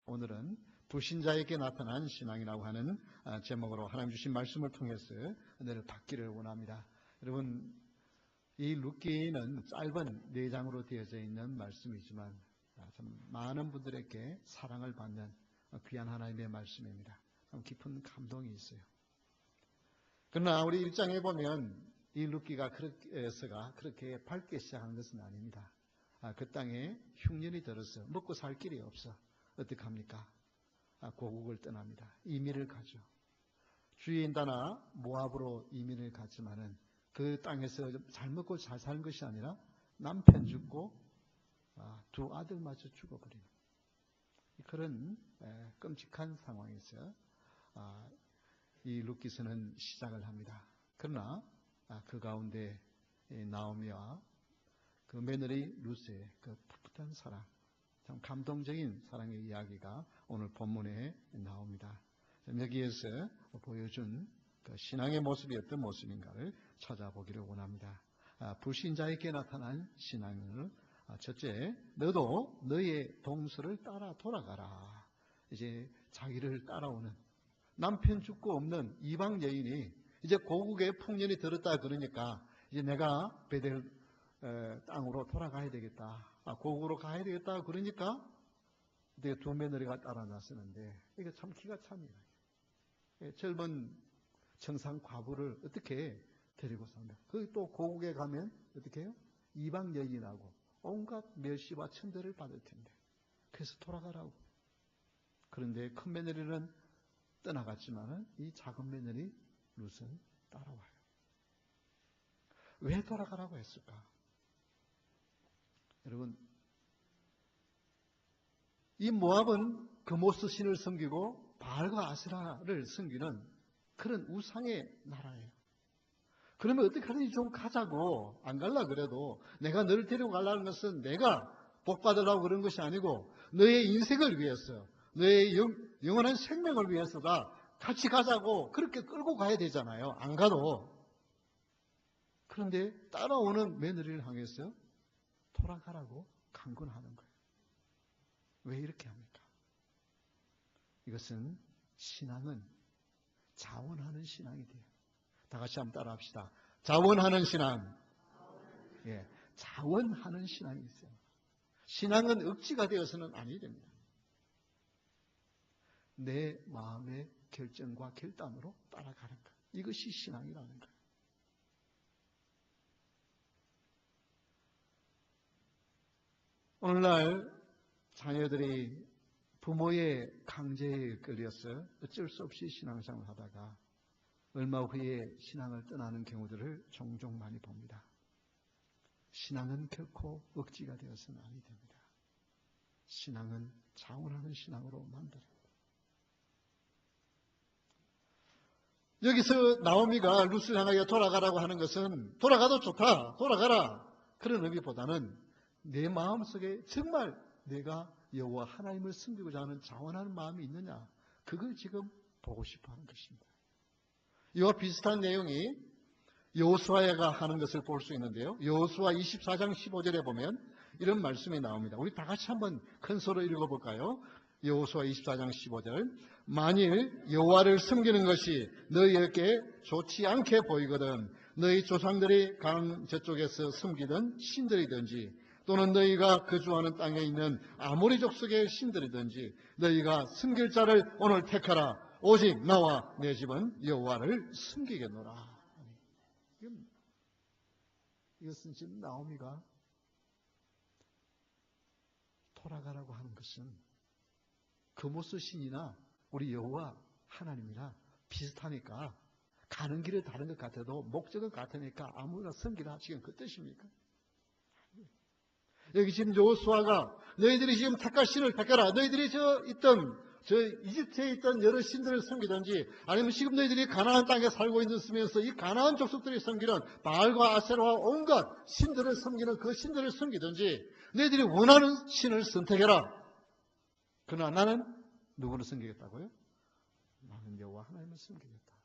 오늘은 불신자에게 나타난 신앙이라고 하는 제목으로 하나님 주신 말씀을 통해서 은혜를 받기를 원합니다. 여러분, 이 룻기는 짧은 4장으로 되어져 있는 말씀이지만 참 많은 분들에게 사랑을 받는 귀한 하나님의 말씀입니다. 깊은 감동이 있어요. 그러나 우리 1장에 보면 이 룻기가 그렇게 밝게 시작한 것은 아닙니다. 그 땅에 흉년이 들어서 먹고 살 길이 없어. 어떡합니까? 고국을 떠납니다. 이민을 가죠. 주인 다나 모압으로 이민을 갔지만은 그 땅에서 잘 먹고 잘 사는 것이 아니라 남편 죽고 2 아들마저 죽어버리는 그런 끔찍한 상황에서 이 룻기서는 시작을 합니다. 그러나 그 가운데 나오미와 그 며느리 룻의 그 풋풋한 사랑, 참 감동적인 사랑의 이야기가 오늘 본문에 나옵니다. 여기에서 보여준 그 신앙의 모습이 어떤 모습인가를 찾아보기를 원합니다. 불신자에게 나타난 신앙을 첫째, 너도 너의 동서를 따라 돌아가라. 이제 자기를 따라오는 남편 죽고 없는 이방 여인이 이제 고국에 풍년이 들었다 그러니까 이제 내가 베델 땅으로 돌아가야 되겠다. 고국으로 가야 되겠다 그러니까 내 2 며느리가 따라 나서는데 이게 참 기가 찹니다. 젊은 청상 과부를 어떻게 데리고 삽니까? 그 또 고국에 가면 어떻게 해요? 이방 여인하고 온갖 멸시와 천대를 받을 텐데 그래서 돌아가라고. 그런데 큰 며느리는 떠나갔지만은 이 작은 며느리 룻은 따라와요. 왜 돌아가라고 했을까? 여러분, 이 모압은 그모스 신을 섬기고 바알과 아세라를 섬기는 그런 우상의 나라예요. 그러면 어떻게 하든지 좀 가자고 안 갈라 그래도 내가 너를 데리고 가려는 것은 내가 복 받으려고 그런 것이 아니고 너의 인생을 위해서 너의 영원한 생명을 위해서다. 같이 가자고 그렇게 끌고 가야 되잖아요. 안 가도. 그런데 따라오는 며느리를 향해서 돌아가라고 강권하는 거예요. 왜 이렇게 합니까? 이것은 신앙은 자원하는 신앙이 돼요. 다 같이 한번 따라 합시다. 자원하는 신앙. 예, 자원하는 신앙이 있어요. 신앙은 억지가 되어서는 아니 됩니다. 내 마음의 결정과 결단으로 따라가는 것. 이것이 신앙이라는 거예요. 오늘날 자녀들이 부모의 강제에 끌려서 어쩔 수 없이 신앙생활을 하다가 얼마 후에 신앙을 떠나는 경우들을 종종 많이 봅니다. 신앙은 결코 억지가 되어서는 아니 됩니다. 신앙은 자원하는 신앙으로 만들어요. 여기서 나오미가 룻을 향하여 돌아가라고 하는 것은 돌아가도 좋다, 돌아가라 그런 의미보다는 내 마음속에 정말 내가 여호와 하나님을 섬기고자 하는 자원하는 마음이 있느냐, 그걸 지금 보고 싶어 하는 것입니다. 이와 비슷한 내용이 여호수아가 하는 것을 볼 수 있는데요. 여호수아 24장 15절에 보면 이런 말씀이 나옵니다. 우리 다 같이 한번 큰 소리로 읽어볼까요? 여호수아 24장 15절. 만일 여호와를 섬기는 것이 너희에게 좋지 않게 보이거든 너희 조상들이 강 저쪽에서 섬기던 신들이든지 또는 너희가 거주하는 땅에 있는 아모리 족속의 신들이든지 너희가 섬길 자를 오늘 택하라. 오직 나와 내 집은 여호와를 섬기겠노라. 이것은 지금 나오미가 돌아가라고 하는 것은 그모스 신이나 우리 여호와 하나님이나 비슷하니까 가는 길이 다른 것 같아도 목적은 같으니까 아무나 섬기라 지금 그 뜻입니까? 여기 지금 여호수아가 너희들이 지금 택할 신을 택하라. 너희들이 저 이집트에 있던 여러 신들을 섬기든지 아니면 지금 너희들이 가나안 땅에 살고 있으면서 이 가나안 족속들이 섬기는 바알과 아세라와 온갖 신들을 섬기는 그 신들을 섬기든지 너희들이 원하는 신을 선택해라. 그러나 나는 누구를 섬기겠다고요? 나는 여호와 하나님을 섬기겠다.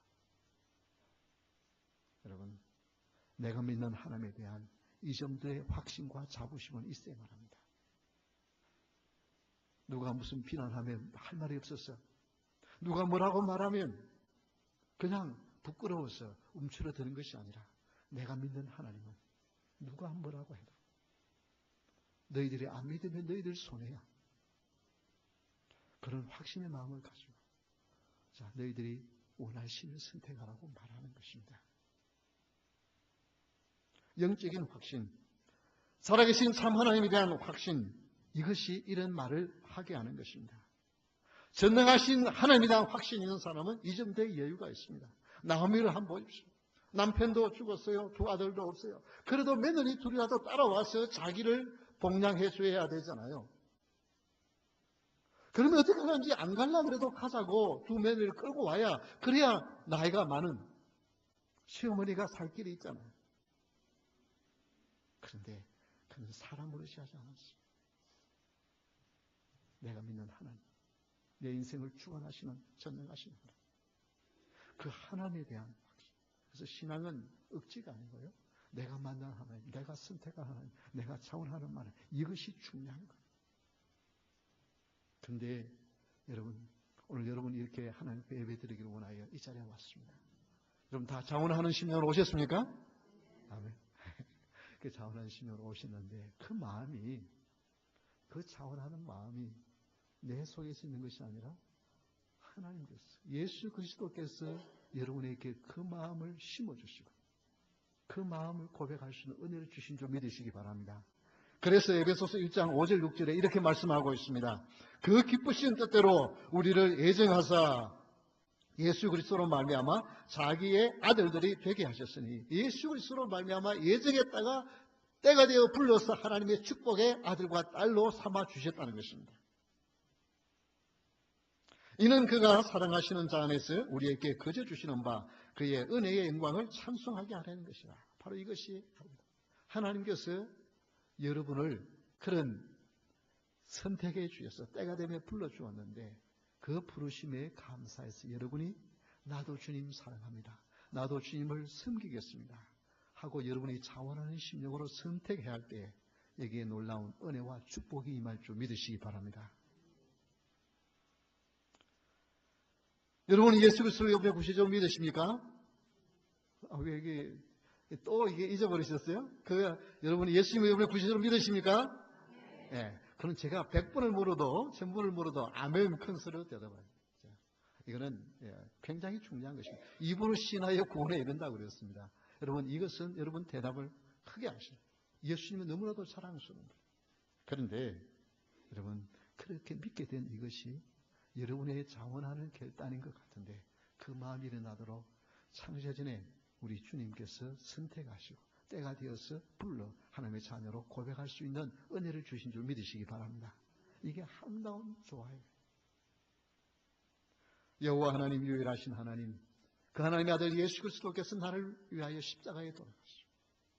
여러분, 내가 믿는 하나님에 대한 이 정도의 확신과 자부심은 있어야만 합니다. 누가 무슨 비난하면 할 말이 없었어. 누가 뭐라고 말하면 그냥 부끄러워서 움츠러드는 것이 아니라 내가 믿는 하나님은 누가 뭐라고 해도 너희들이 안 믿으면 너희들 손해야. 그런 확신의 마음을 가지고 자, 너희들이 원하시는 선택하라고 말하는 것입니다. 영적인 확신, 살아계신 참 하나님에 대한 확신, 이것이 이런 말을 하게 하는 것입니다. 전능하신 하나님에 대한 확신이 있는 사람은 이 정도의 여유가 있습니다. 나오미를 한번 보십시오. 남편도 죽었어요. 두 아들도 없어요. 그래도 며느리 둘이라도 따라와서 자기를 복양해 줘야 되잖아요. 그러면 어떻게 하는지 안 갈라 그래도 가자고 두 며느리를 끌고 와야 그래야 나이가 많은 시어머니가 살 길이 있잖아요. 그런데 그는 사람으로 시하지 않았어요. 내가 믿는 하나님, 내 인생을 주관하시는 전능하신 하나님, 그 하나님에 대한 확신. 그래서 신앙은 억지가 아니고요. 내가 만난 하나님, 내가 선택한 하나님, 내가 자원하는 하나님, 이것이 중요한 거예요. 그런데 여러분, 오늘 여러분 이렇게 하나님께 예배드리기를 원하여 이 자리에 왔습니다. 여러분 다 자원하는 심령으로 오셨습니까? 아멘. 그 자원하는 심령으로 오셨는데 그 마음이, 그 자원하는 마음이 내 속에서 있는 것이 아니라 하나님께서, 예수 그리스도께서 여러분에게 그 마음을 심어주시고 그 마음을 고백할 수 있는 은혜를 주신 줄 믿으시기 바랍니다. 그래서 에베소서 1장 5절 6절에 이렇게 말씀하고 있습니다. 그 기쁘신 뜻대로 우리를 예정하사 예수 그리스도로 말미암아 자기의 아들들이 되게 하셨으니, 예수 그리스도로 말미암아 예정했다가 때가 되어 불러서 하나님의 축복의 아들과 딸로 삼아 주셨다는 것입니다. 이는 그가 사랑하시는 자 안에서 우리에게 거저 주시는 바 그의 은혜의 영광을 찬송하게 하려는 것이다. 바로 이것이 하나님께서 여러분을 그런 선택해 주셔서 때가 되면 불러주었는데 그 부르심에 감사해서 여러분이 나도 주님 사랑합니다, 나도 주님을 섬기겠습니다 하고 여러분이 자원하는 심령으로 선택해야 할 때 여기에 놀라운 은혜와 축복이 임할 줄 믿으시기 바랍니다. 여러분 예수 그리스도를 옆에 구시죠 믿으십니까? 왜 이게 또 이게 잊어버리셨어요? 여러분이 예수님을 옆에 구시죠 믿으십니까? 예. 그럼 제가 100번을 물어도 1000번을 물어도 아멘 큰 소리로 대답해요. 이거는 굉장히 중요한 것입니다. 입으로 신하여 구원에 이른다고 그랬습니다. 여러분 이것은 여러분 대답을 크게 하시죠. 예수님은 너무나도 사랑스러운 거예요. 그런데 여러분 그렇게 믿게 된 이것이 여러분의 자원하는 결단인 것 같은데 그 마음이 일어나도록 창세전에 우리 주님께서 선택하시고 때가 되어서 불러 하나님의 자녀로 고백할 수 있는 은혜를 주신 줄 믿으시기 바랍니다. 이게 아름다운 조화예요. 여호와 하나님, 유일하신 하나님, 그 하나님의 아들 예수 그리스도께서 나를 위하여 십자가에 돌아가시고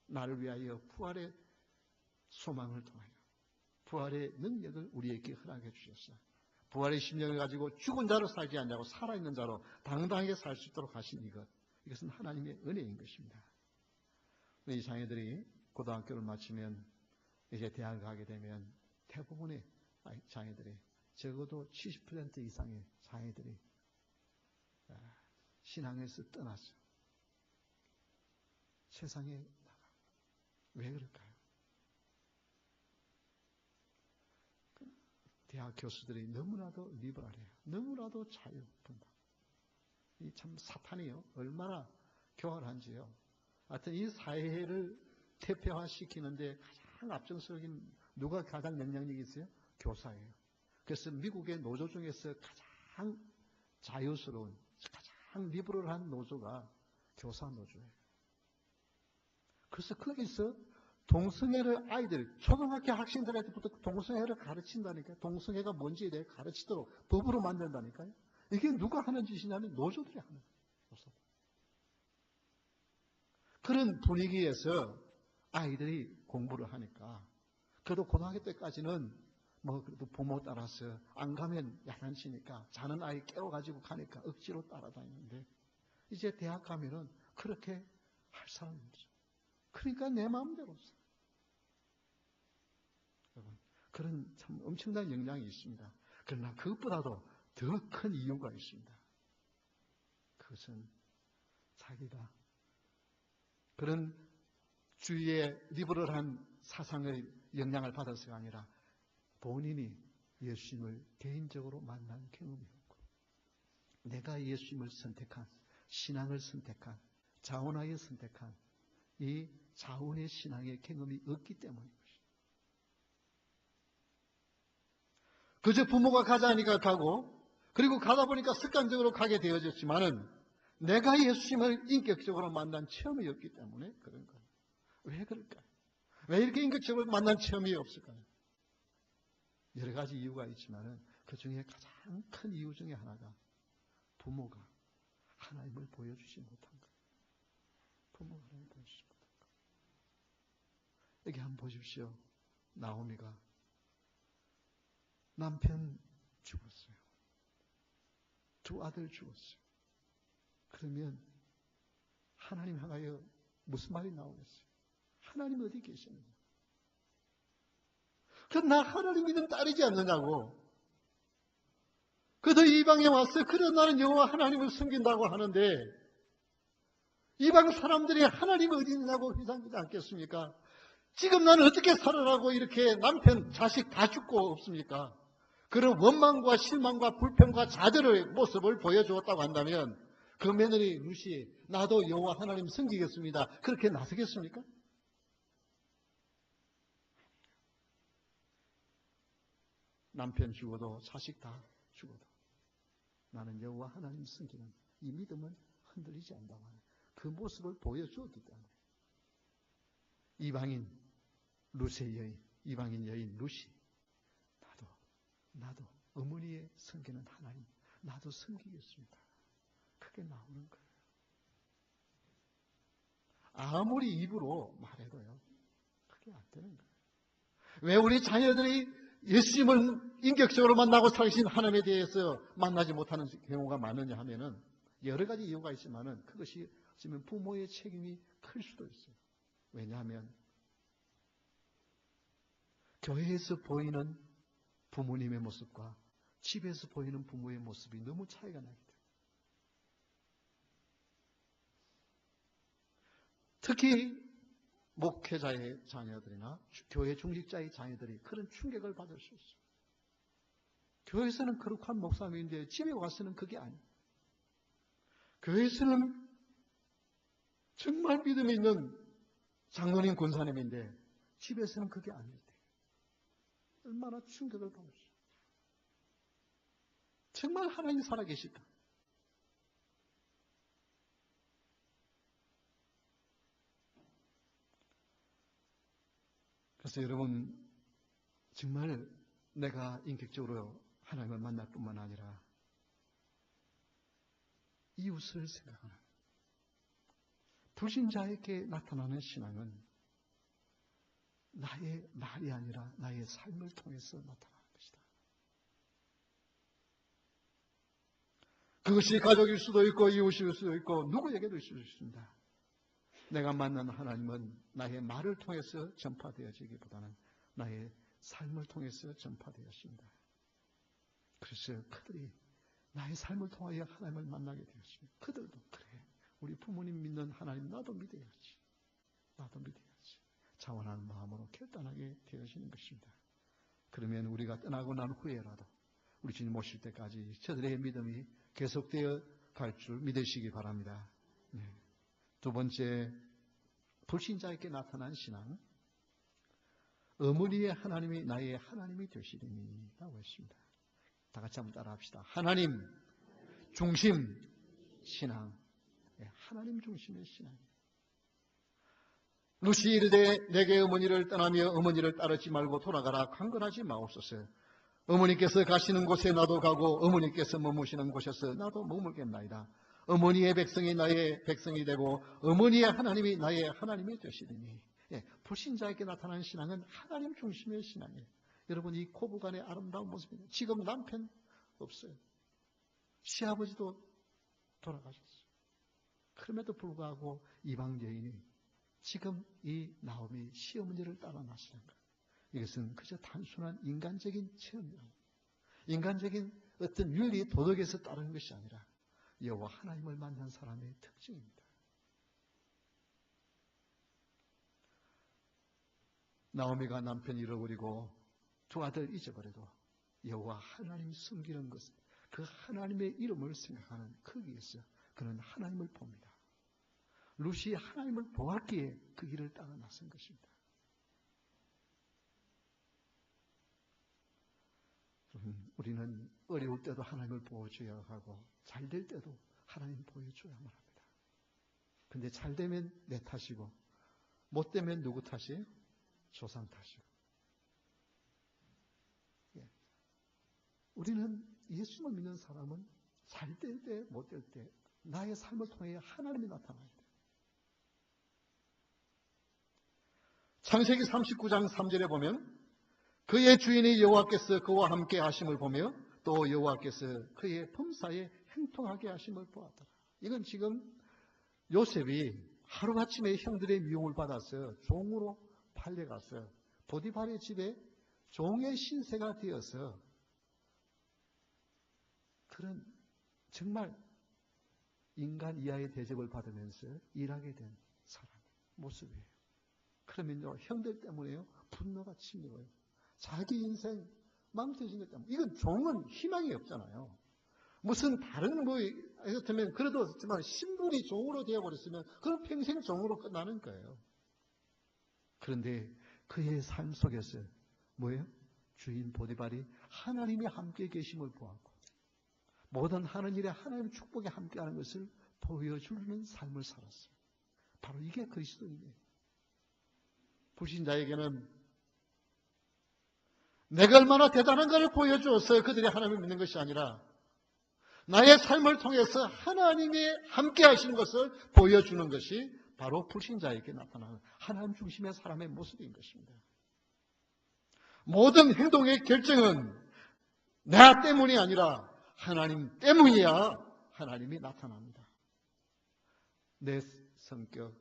나를 위하여 부활의 소망을 통하여 부활의 능력을 우리에게 허락해 주셨어요. 부활의 심령을 가지고 죽은 자로 살지 않냐고 살아있는 자로 당당하게 살 수 있도록 하신 이것은 하나님의 은혜인 것입니다. 이 자녀들이 고등학교를 마치면 이제 대학을 가게 되면 대부분의 자녀들이 적어도 70% 이상의 자녀들이 신앙에서 떠나서 세상에 나가. 왜 그럴까요? 대학 교수들이 너무나도 리버럴해요. 너무나도 자유분방. 이 참 사탄이요. 얼마나 교활한지요. 하여튼 이 사회를 태평화시키는데 가장 앞장서긴 누가 가장 영향력이 있어요? 교사예요. 그래서 미국의 노조 중에서 가장 자유스러운, 가장 리버럴한 노조가 교사 노조예요. 그래서 거기서 동성애를 아이들, 초등학교 학생들한테부터 동성애를 가르친다니까요. 동성애가 뭔지에 대해 가르치도록 법으로 만든다니까요. 이게 누가 하는 짓이냐면 노조들이 하는 거예요. 그런 분위기에서 아이들이 공부를 하니까 그래도 고등학교 때까지는 그래도 부모 따라서 안 가면 야단치니까 자는 아이 깨워가지고 가니까 억지로 따라다니는데 이제 대학 가면은 그렇게 할 사람이 없어. 그러니까 내 마음대로 없어. 여러분, 그런 참 엄청난 영향이 있습니다. 그러나 그것보다도 더 큰 이유가 있습니다. 그것은 자기가 그런 주위의 리버럴한 사상의 영향을 받아서가 아니라 본인이 예수님을 개인적으로 만난 경험이었고, 내가 예수님을 선택한, 신앙을 선택한, 자원하여 선택한 이 자원의 신앙의 경험이 없기 때문인 것입니다. 그저 부모가 가자니까 가고, 그리고 가다 보니까 습관적으로 가게 되어졌지만은 내가 예수님을 인격적으로 만난 체험이 없기 때문에 그런 거예요. 왜 그럴까요? 왜 이렇게 인격적으로 만난 체험이 없을까요? 여러 가지 이유가 있지만은 그 중에 가장 큰 이유 중에 하나가 부모가 하나님을 보여주지 못한 거예요. 부모가 하나님을 보여주지 못한 거예요. 여기 한번 보십시오. 나오미가 남편 죽었어요. 두 아들 죽었어요. 그러면 하나님 향하여 무슨 말이 나오겠어요? 하나님 어디 계시느냐? 나 하나님 믿음 따르지 않느냐고. 그도 이방에 왔어요. 그래 나는 여호와 하나님을 섬긴다고 하는데 이방 사람들이 하나님 어디 있느냐고 회상하지 않겠습니까? 지금 나는 어떻게 살아라고 이렇게 남편, 자식 다 죽고 없습니까? 그런 원망과 실망과 불평과 좌절의 모습을 보여주었다고 한다면 그 며느리 루시, 나도 여호와 하나님 섬기겠습니다. 그렇게 나서겠습니까? 남편 죽어도 자식 다 죽어도 나는 여호와 하나님 섬기는 이 믿음은 흔들리지 않는다고 하는 그 모습을 보여주었기 때문에 이방인 루시의 여인, 이방인 여인 루시, 나도 어머니의 섬기는 하나님, 나도 섬기겠습니다. 그게 나오는 거예요. 아무리 입으로 말해도요, 그게 안 되는 거예요. 왜 우리 자녀들이 예수님을 인격적으로 만나고 살신 하나님에 대해서 만나지 못하는 경우가 많으냐 하면은 여러 가지 이유가 있지만은 그것이 지금 부모의 책임이 클 수도 있어요. 왜냐하면 교회에서 보이는 부모님의 모습과 집에서 보이는 부모의 모습이 너무 차이가 나기 때문에. 특히 목회자의 자녀들이나 교회 중직자의 자녀들이 그런 충격을 받을 수 있어요. 교회에서는 거룩한 목사님인데 집에 와서는 그게 아니에요. 교회에서는 정말 믿음이 있는 장로님 권사님인데 집에서는 그게 아닐 때 얼마나 충격을 받았어요. 정말 하나님 살아계실까? 그래서 여러분 정말 내가 인격적으로 하나님을 만날 뿐만 아니라 이웃을 생각하는 불신자에게 나타나는 신앙은 나의 말이 아니라 나의 삶을 통해서 나타나는 것이다. 그것이 가족일 수도 있고 이웃일 수도 있고 누구에게도 있을 수 있습니다. 내가 만난 하나님은 나의 말을 통해서 전파되어지기보다는 나의 삶을 통해서 전파되었습니다. 그래서 그들이 나의 삶을 통하여 하나님을 만나게 되었습니다. 그들도 그래. 우리 부모님 믿는 하나님 나도 믿어야지. 나도 믿어야지. 자원하는 마음으로 결단하게 되어지는 것입니다. 그러면 우리가 떠나고 난 후에라도 우리 주님 오실 때까지 저들의 믿음이 계속되어 갈 줄 믿으시기 바랍니다. 네. 두 번째, 불신자에게 나타난 신앙. 어머니의 하나님이 나의 하나님이 되시리니 라고 했습니다. 다 같이 한번 따라합시다. 하나님 중심 신앙. 하나님 중심의 신앙. 루시 이르되 내게 어머니를 떠나며 어머니를 따르지 말고 돌아가라. 강건하지 마옵소서. 어머니께서 가시는 곳에 나도 가고 어머니께서 머무시는 곳에서 나도 머물겠나이다. 어머니의 백성이 나의 백성이 되고 어머니의 하나님이 나의 하나님이 되시리니. 불신자에게 나타나는 신앙은 하나님 중심의 신앙이에요. 여러분 이 고부간의 아름다운 모습입니다. 지금 남편 없어요. 시아버지도 돌아가셨어요. 그럼에도 불구하고 이방 여인이 지금 이 나오미 시어머니를 따라 나시는 거예요. 이것은 그저 단순한 인간적인 체험이라고. 인간적인 어떤 윤리, 도덕에서 따르는 것이 아니라 여호와 하나님을 만난 사람의 특징입니다. 나오미가 남편 잃어버리고 두 아들 잊어버려도 여호와 하나님 섬기는 것, 그 하나님의 이름을 생각하는 거기에서 그는 하나님을 봅니다. 룻이 하나님을 보았기에 그 길을 따라 나선 것입니다. 우리는 어려울 때도 하나님을 보여줘야 하고 잘 될 때도 하나님 보여줘야만 합니다. 근데 잘 되면 내 탓이고 못 되면 누구 탓이에요? 조상 탓이고. 우리는 예수를 믿는 사람은 잘 될 때, 못 될 때 나의 삶을 통해 하나님이 나타나야 돼요. 창세기 39장 3절에 보면 그의 주인이 여호와께서 그와 함께 하심을 보며 또 여호와께서 그의 범사에 행통하게 하심을 보았더라. 이건 지금 요셉이 하루아침에 형들의 미움을 받아서 종으로 팔려가서 보디발의 집에 종의 신세가 되어서 그런 정말 인간 이하의 대접을 받으면서 일하게 된 사람의 모습이에요. 그러면요, 형들 때문에요, 분노가 치밀어요. 자기 인생 망쳐진 것 때문에. 이건 종은 희망이 없잖아요. 무슨 다른 이렇다면 그래도 신분이 종으로 되어버렸으면 그럼 평생 종으로 끝나는 거예요. 그런데 그의 삶 속에서 뭐예요? 주인 보디발이 하나님이 함께 계심을 보았고 모든 하는 일에 하나님의 축복이 함께하는 것을 보여주는 삶을 살았어요. 바로 이게 그리스도인이에요. 불신자에게는 내가 얼마나 대단한 것을 보여주어서 그들이 하나님을 믿는 것이 아니라 나의 삶을 통해서 하나님이 함께 하시는 것을 보여주는 것이 바로 불신자에게 나타나는 하나님 중심의 사람의 모습인 것입니다. 모든 행동의 결정은 나 때문이 아니라 하나님 때문이야 하나님이 나타납니다. 내 성격,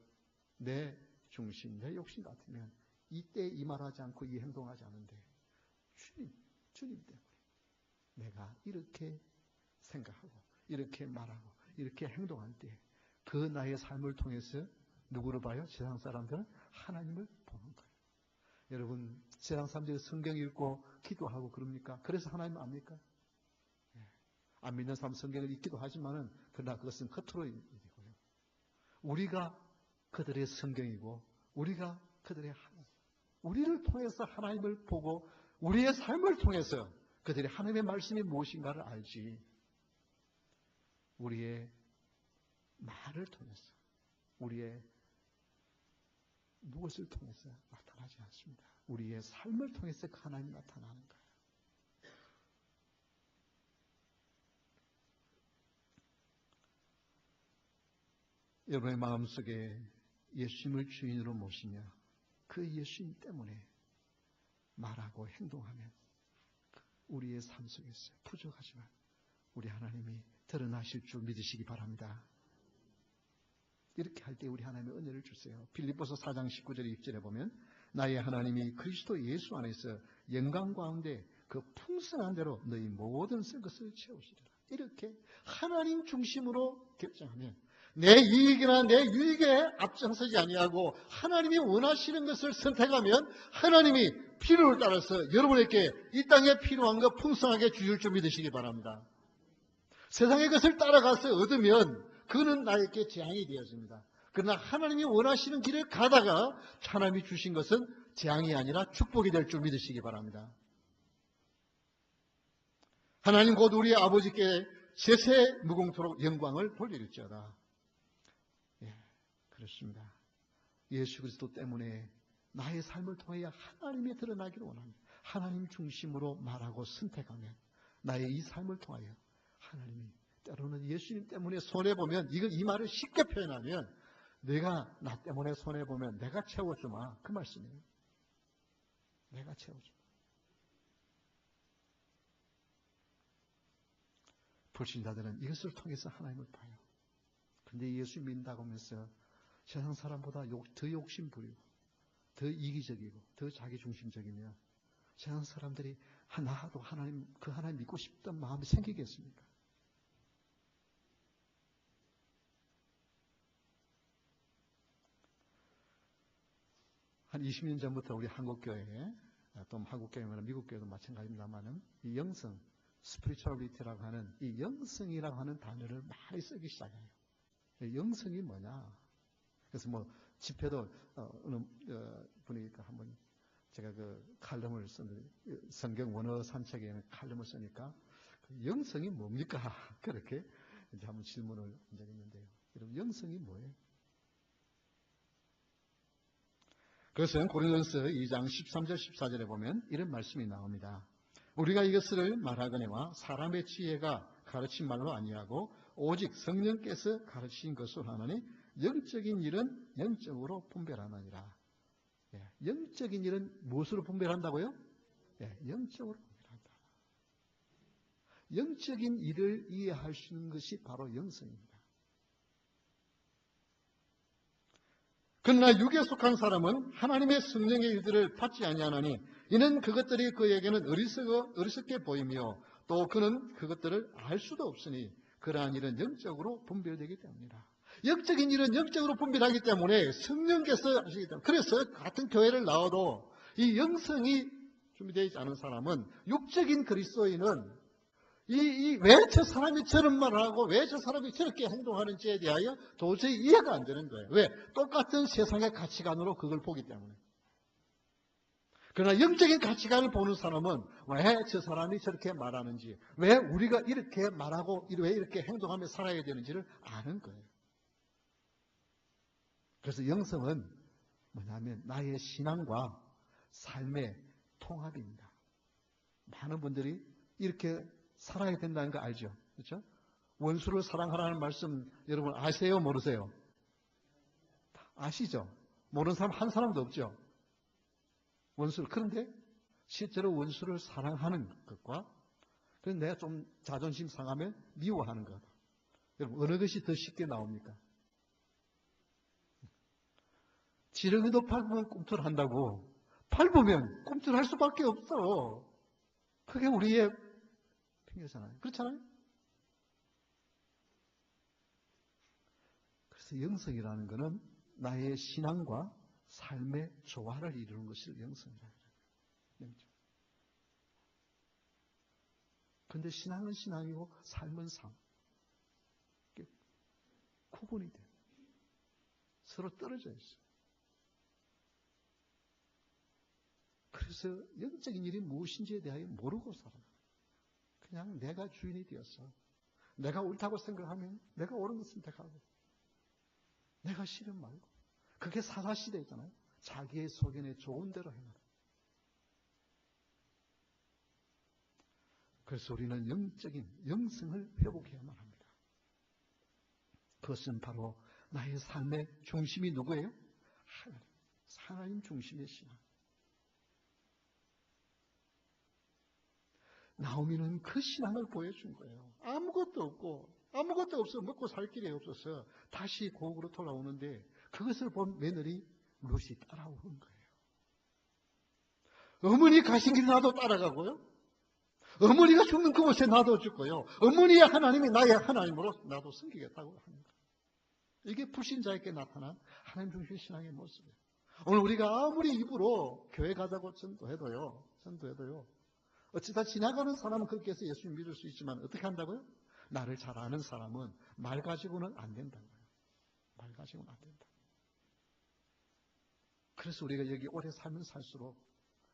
내 중심, 내 욕심 같으면 이때 이 말하지 않고 이 행동하지 않은데 주님 때문에 내가 이렇게 생각하고 이렇게 말하고 이렇게 행동할 때 그 나의 삶을 통해서 누구를 봐요? 세상 사람들은 하나님을 보는 거예요. 여러분 세상 사람들이 성경 읽고 기도하고 그럽니까? 그래서 하나님 압니까? 안 믿는 사람 성경을 읽기도 하지만은 그러나 그것은 겉으로 일이고요. 우리가 그들의 성경이고 우리가 그들의 하나님, 우리를 통해서 하나님을 보고 우리의 삶을 통해서 그들이 하나님의 말씀이 무엇인가를 알지 우리의 말을 통해서 우리의 무엇을 통해서 나타나지 않습니다. 우리의 삶을 통해서 하나님이 나타나는 거예요. 여러분의 마음속에 예수님을 주인으로 모시며 그 예수님 때문에 말하고 행동하면 우리의 삶 속에서 부족하지만 우리 하나님이 드러나실 줄 믿으시기 바랍니다. 이렇게 할 때 우리 하나님의 은혜를 주세요. 빌립보서 4장 19절 20절에 보면 나의 하나님이 그리스도 예수 안에서 영광 가운데 그 풍성한 대로 너희 모든 쓸 것을 채우시리라. 이렇게 하나님 중심으로 결정하면 내 이익이나 내 유익에 앞장서지 아니하고 하나님이 원하시는 것을 선택하면 하나님이 필요를 따라서 여러분에게 이 땅에 필요한 것 풍성하게 주실 줄 믿으시기 바랍니다. 세상의 것을 따라가서 얻으면 그는 나에게 재앙이 되어집니다. 그러나 하나님이 원하시는 길을 가다가 하나님이 주신 것은 재앙이 아니라 축복이 될 줄 믿으시기 바랍니다. 하나님 곧 우리 아버지께 세세 무궁토록 영광을 돌리릴지어다. 그렇습니다. 예수 그리스도 때문에 나의 삶을 통해 하나님이 드러나기를 원합니다. 하나님 중심으로 말하고 선택하면 나의 이 삶을 통하여 하나님이 때로는 예수님 때문에 손해보면 이 말을 쉽게 표현하면 내가 나 때문에 손해보면 내가 채워주마 그 말씀이에요. 내가 채워주마. 불신자들은 이것을 통해서 하나님을 봐요. 근데 예수 믿는다고 하면서 세상 사람보다 더 욕심 부리고 더 이기적이고 더 자기중심적이면 세상 사람들이 나도 하나님, 그 하나님 믿고 싶던 마음이 생기겠습니까? 한 20년 전부터 우리 한국교회에, 또 한국교회나 미국교회도 마찬가지입니다만은 이 영성, 스피리추얼리티라고 하는 이 영성이라고 하는 단어를 많이 쓰기 시작해요. 영성이 뭐냐? 그래서 뭐 집회도 어느 분이 한번 제가 그 칼럼을 쓰는 성경 원어 산책에 칼럼을 쓰니까 그 영성이 뭡니까? 그렇게 이제 한번 질문을 한 적이 있는데요. 여러분 영성이 뭐예요? 그것은 고린도전서 2장 13절 14절에 보면 이런 말씀이 나옵니다. 우리가 이것을 말하거니와 사람의 지혜가 가르친 말로 아니하고 오직 성령께서 가르치신 것으로 하느니 영적인 일은 영적으로 분별하느니라. 영적인 일은 무엇으로 분별한다고요? 영적으로 분별한다. 영적인 일을 이해할 수 있는 것이 바로 영성입니다. 그러나 육에 속한 사람은 하나님의 성령의 일들을 받지 아니하나니 이는 그것들이 그에게는 어리석게 보이며 또 그는 그것들을 알 수도 없으니 그러한 일은 영적으로 분별되기 때문이다. 영적인 일은 영적으로 분별하기 때문에 성령께서 하시기 때문에 그래서 같은 교회를 나와도 이 영성이 준비되어 있지 않은 사람은 육적인 그리스도인은 왜 저 사람이 저런 말을 하고 왜 저 사람이 저렇게 행동하는지에 대하여 도저히 이해가 안 되는 거예요. 왜? 똑같은 세상의 가치관으로 그걸 보기 때문에. 그러나 영적인 가치관을 보는 사람은 왜 저 사람이 저렇게 말하는지, 왜 우리가 이렇게 말하고 왜 이렇게 행동하며 살아야 되는지를 아는 거예요. 그래서 영성은 뭐냐면 나의 신앙과 삶의 통합입니다. 많은 분들이 이렇게 살아야 된다는 거 알죠? 그렇죠? 원수를 사랑하라는 말씀 여러분 아세요? 모르세요? 아시죠? 모르는 사람 한 사람도 없죠? 원수를. 그런데 실제로 원수를 사랑하는 것과 그런데 내가 좀 자존심 상하면 미워하는 것. 여러분 어느 것이 더 쉽게 나옵니까? 지렁이도 밟으면 꿈틀한다고. 밟으면 꿈틀할 수밖에 없어. 그게 우리의 핑계잖아요. 그렇잖아요? 그래서 영성이라는 것은 나의 신앙과 삶의 조화를 이루는 것을 영성이라고 해요. 그런데 신앙은 신앙이고 삶은 삶. 구분이 돼요. 서로 떨어져 있어요. 그래서 영적인 일이 무엇인지에 대하여 모르고 살아요. 그냥 내가 주인이 되었어. 내가 옳다고 생각하면 내가 옳은 것을 택하고 내가 싫은 말고. 그게 사사시대잖아요. 자기의 소견에 좋은 대로 행하라. 그래서 우리는 영적인 영성을 회복해야만 합니다. 그것은 바로 나의 삶의 중심이 누구예요? 하나님 중심의 신앙. 나오미는 그 신앙을 보여준 거예요. 아무것도 없어 먹고 살 길이 없어서 다시 고국으로 돌아오는데 그것을 본 며느리 룻이 따라오는 거예요. 어머니 가신 길 나도 따라가고요. 어머니가 죽는 그곳에 나도 죽고요. 어머니의 하나님이 나의 하나님으로 나도 섬기겠다고 하는 거예요. 이게 불신자에게 나타난 하나님 중심의 신앙의 모습이에요. 오늘 우리가 아무리 입으로 교회 가자고 전도해도요. 어찌다 지나가는 사람은 그렇게 해서 예수님 믿을 수 있지만 어떻게 한다고요? 나를 잘 아는 사람은 말 가지고는 안 된다고요. 말 가지고는 안 된다. 그래서 우리가 여기 오래 살면 살수록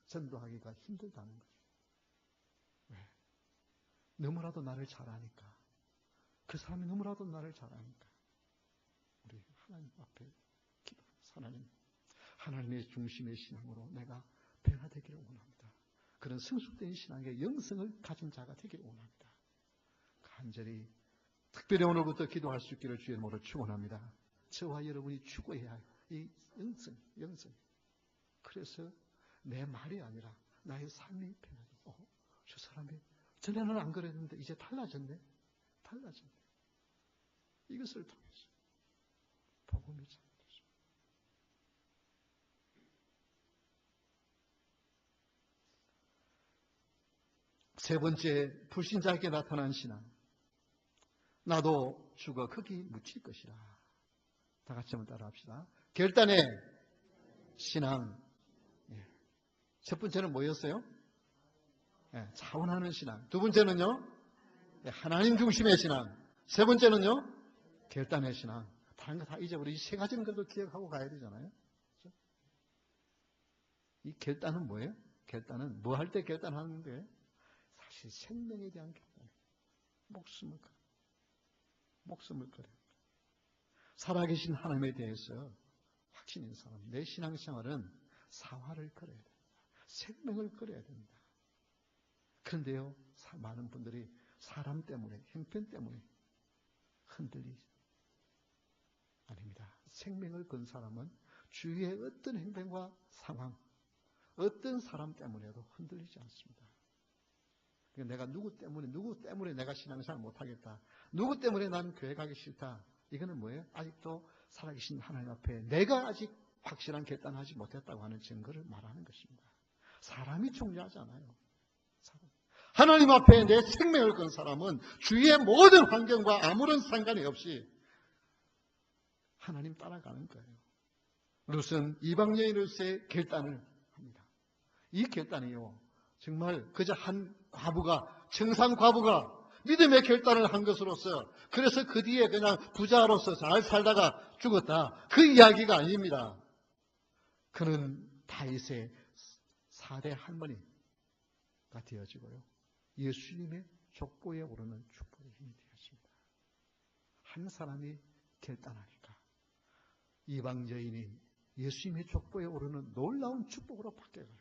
전도하기가 힘들다는 거예요. 왜? 너무나도 나를 잘 아니까. 그 사람이 너무나도 나를 잘 아니까. 우리 하나님 앞에 기도합니다. 하나님의 중심의 신앙으로 내가 변화되기를 원합니다. 그런 성숙된 신앙의 영성을 가진 자가 되기를 원합니다. 간절히 특별히 오늘부터 기도할 수 있기를 주의 이름으로 축원합니다. 저와 여러분이 추구해야 할 이 영성. 그래서 내 말이 아니라 나의 삶이 변화되고 저 사람이 전에는 안 그랬는데 이제 달라졌네. 이것을 통해서 복음이 전해졌습니다. 세 번째, 불신자에게 나타난 신앙. 나도 죽어 거기 묻힐 것이라. 다 같이 한번 따라합시다. 결단의 신앙. 첫 번째는 뭐였어요? 자원하는 신앙. 두 번째는요, 하나님 중심의 신앙. 세 번째는요, 결단의 신앙. 다른 거 다 잊어버리고 이 세 가지는 그래도 기억하고 가야 되잖아요. 그렇죠? 이 결단은 뭐예요? 결단은 뭐 할 때 결단하는 거예요? 사실 생명에 대한 결단. 목숨을 걸어요. 살아계신 하나님에 대해서 확신 있는 사람, 내 신앙생활은 사활을 걸어야 됩니다. 생명을 걸어야 됩니다. 그런데요, 많은 분들이 사람 때문에, 형편 때문에 흔들리죠. 아닙니다. 생명을 건 사람은 주위의 어떤 행동과 상황, 어떤 사람 때문에도 흔들리지 않습니다. 그러니까 내가 누구 때문에 내가 신앙생활 못하겠다. 누구 때문에 나는 교회 가기 싫다. 이거는 뭐예요? 아직도 살아계신 하나님 앞에 내가 아직 확실한 결단하지 못했다고 하는 증거를 말하는 것입니다. 사람이 중요하지 않아요. 하나님 앞에 내 생명을 건 사람은 주위의 모든 환경과 아무런 상관이 없이 하나님 따라가는 거예요. 룻은 이방 여인으로서의 결단을 합니다. 이 결단이요, 정말 그저 한 과부가, 정상 과부가 믿음의 결단을 한 것으로서, 그래서 그 뒤에 그냥 부자로서 잘 살다가 죽었다, 그 이야기가 아닙니다. 그는 다윗의 4대 할머니가 되어지고요, 예수님의 족보에 오르는 축복의 힘이 되었습니다. 한 사람이 결단하니까 이방 여인이 예수님의 족보에 오르는 놀라운 축복으로 바뀌어가요.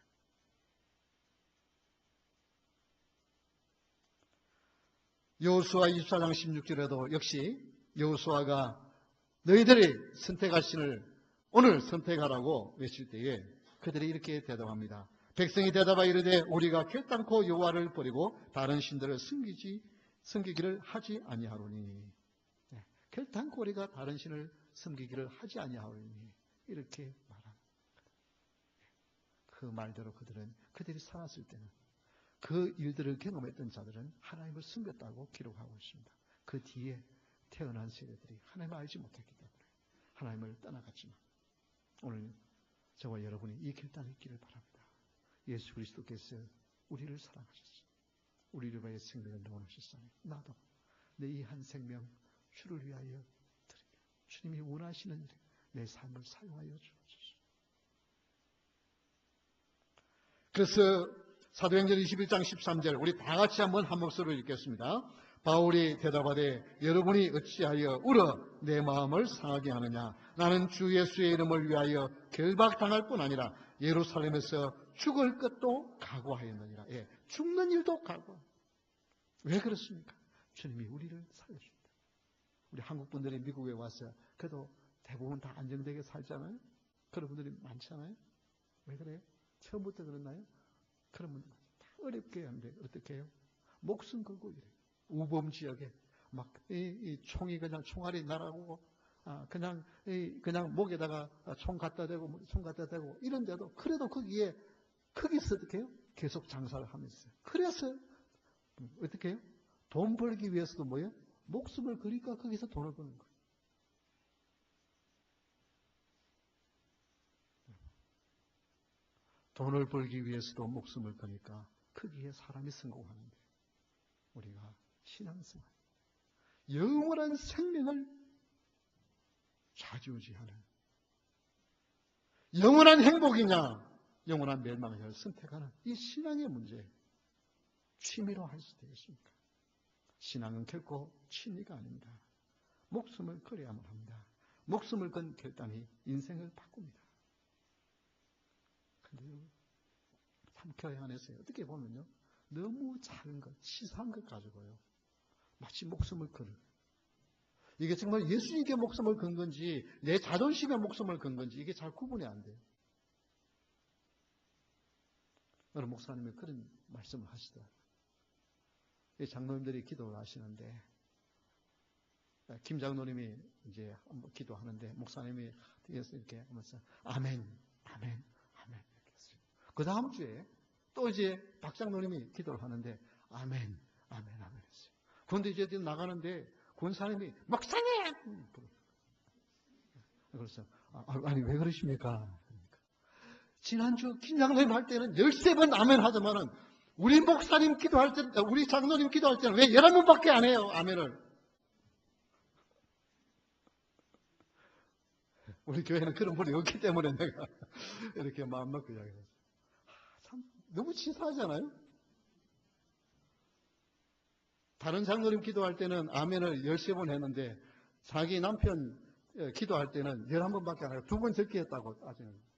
여호수아 24장 16절에도 역시 여호수아가 너희들이 선택할 신을 오늘 선택하라고 외칠 때에 그들이 이렇게 대답합니다. 백성이 대답하 이르되 우리가 결단코 여호와를 버리고 다른 신들을 섬기기를 하지 아니하노니. 결단코 우리가 다른 신을 섬기기를 하지 아니하노니, 이렇게 말합니다. 그 말대로 그들이 살았을 때는, 그 일들을 경험했던 자들은 하나님을 섬겼다고 기록하고 있습니다. 그 뒤에 태어난 세대들이 하나님을 알지 못했기 때문에 하나님을 떠나갔지만, 오늘 저와 여러분이 이 결단이 있기를 바랍니다. 예수 그리스도께서 우리를 사랑하셨습니다. 우리를 위하여 생명을 내어놓으셨사니 나도 내 이 한 생명 주를 위하여 드리며 주님이 원하시는 일에 내 삶을 사용하여 주옵소서. 그래서 사도행전 21장 13절 우리 다 같이 한번 한 목소리로 읽겠습니다. 바울이 대답하되 여러분이 어찌하여 울어 내 마음을 상하게 하느냐. 나는 주 예수의 이름을 위하여 결박당할 뿐 아니라 예루살렘에서 죽을 것도 각오하였느니라. 죽는 일도 각오. 왜 그렇습니까? 주님이 우리를 살려줍니다. 우리 한국 분들이 미국에 와서 그래도 대부분 다 안정되게 살잖아요. 그런 분들이 많잖아요. 왜 그래요? 처음부터 그랬나요? 그런 분들 다 어렵게 하는데 어떻게 해요? 목숨 걸고 이래요. 우범 지역에 막 이 총이 그냥 총알이 날아오고 그냥 목에다가 총 갖다 대고 이런데도 그래도 거기서 어떻게 해요? 계속 장사를 하면서. 그래서 어떻게 해요? 돈 벌기 위해서도 뭐예요? 목숨을 걸으니까 거기서 돈을 버는 거예요. 돈을 벌기 위해서도 목숨을 거니까 거기에 사람이 성공하는데, 우리가 신앙생활, 영원한 생명을 좌지우지하는, 영원한 행복이냐 영원한 멸망을 선택하는 이 신앙의 문제, 취미로 할 수 되겠습니까? 신앙은 결코 취미가 아닙니다. 목숨을 걸어야만 합니다. 목숨을 건 결단이 인생을 바꿉니다. 그런데 참 교회 안에서 어떻게 보면요, 너무 작은 것, 치사한 것 가지고요 마치 목숨을 걸을, 이게 정말 예수님께 목숨을 건 건지 내 자존심에 목숨을 건 건지 이게 잘 구분이 안 돼요. 어느 목사님이 그런 말씀을 하시더라고요. 장로님들이 기도를 하시는데, 김 장로님이 이제 한번 기도하는데 목사님이 뒤에서 이렇게 하면서 아멘, 아멘, 아멘 이렇게 했어요. 그 다음 주에 또 이제 박 장로님이 기도를 하는데 아멘, 아멘, 아멘 했어요. 그런데 이제 나가는데 권사님이 목사님! 그래서 아니 왜 그러십니까? 지난주 김장로님 할 때는 13번 아멘 하더만은 우리 목사님 기도할 때, 우리 장로님 기도할 때는 왜 11번밖에 안 해요, 아멘을. 우리 교회는 그런 분이 없기 때문에 내가 이렇게 마음 먹고 이야기했어요. 참 너무 치사하잖아요. 다른 장로님 기도할 때는 아멘을 13번 했는데 자기 남편 기도할 때는 11번밖에 안 해요. 2번 적게 했다고 따지는.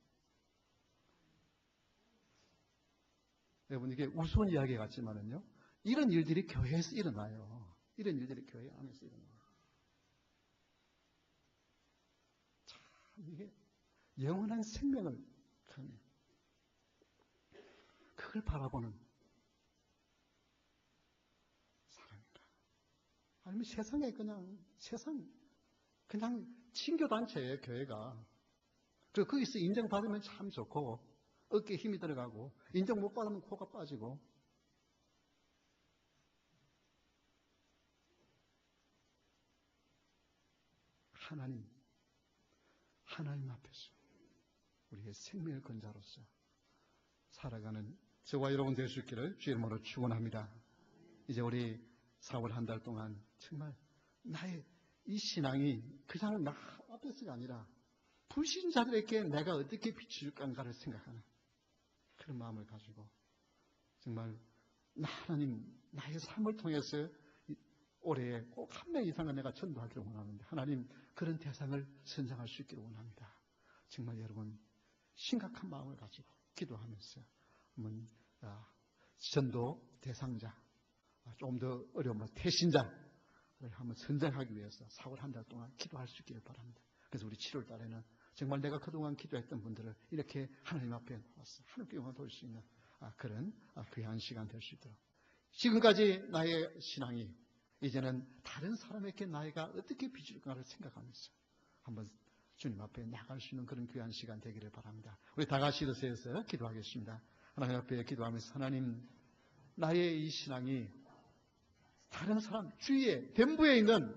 여러분 이게 우스운 이야기 같지만은요. 이런 일들이 교회에서 일어나요. 이런 일들이 교회 안에서 일어나요. 참 이게 영원한 생명을 그걸 바라보는 사람이다. 아니면 세상에 그냥 친교단체예요, 교회가. 거기서 인정받으면 참 좋고 어깨에 힘이 들어가고 인정 못 받으면 코가 빠지고 하나님 앞에서 우리의 생명의 근자로서 살아가는 저와 여러분 될 수 있기를 주의 이름으로 축원합니다. 이제 우리 4월 한 달 동안 정말 나의 이 신앙이 그냥 나 앞에서가 아니라 불신자들에게 내가 어떻게 비춰줄 건가를 생각하는 그런 마음을 가지고 정말 하나님 나의 삶을 통해서 올해 꼭 한 명 이상은 내가 전도하기를 원하는데 하나님 그런 대상을 선정할 수 있기를 원합니다. 정말 여러분 심각한 마음을 가지고 기도하면서 한번 전도 대상자 조금 더 어려운 태신자를 한번 선정하기 위해서 4월 한 달 동안 기도할 수 있기를 바랍니다. 그래서 우리 7월 달에는 정말 내가 그동안 기도했던 분들을 이렇게 하나님 앞에 나와서 하나님께 영광 돌릴 수 있는 그런 귀한 시간 될 수 있도록 지금까지 나의 신앙이 이제는 다른 사람에게 나이가 어떻게 비출까를 생각하면서 한번 주님 앞에 나갈 수 있는 그런 귀한 시간 되기를 바랍니다. 우리 다 같이 일어서서 기도하겠습니다. 하나님 앞에 기도하면서 하나님 나의 이 신앙이 다른 사람 주위에 덴부에 있는